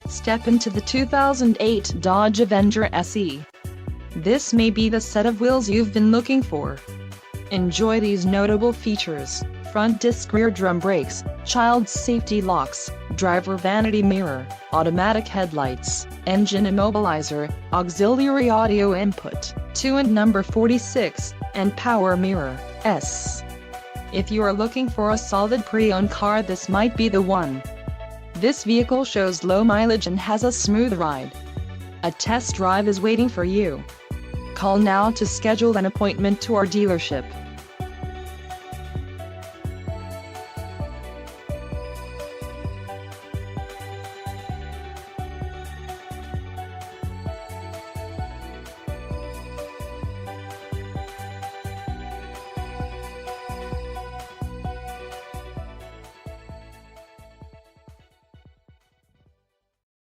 Step into the 2008 Dodge Avenger SE. This may be the set of wheels you've been looking for. Enjoy these notable features: front disc rear drum brakes, child safety locks, driver vanity mirror, automatic headlights, engine immobilizer, auxiliary audio input, 2 and number 46, and power mirror. If you are looking for a solid pre-owned car, this might be the one. This vehicle shows low mileage and has a smooth ride. A test drive is waiting for you. Call now to schedule an appointment to our dealership.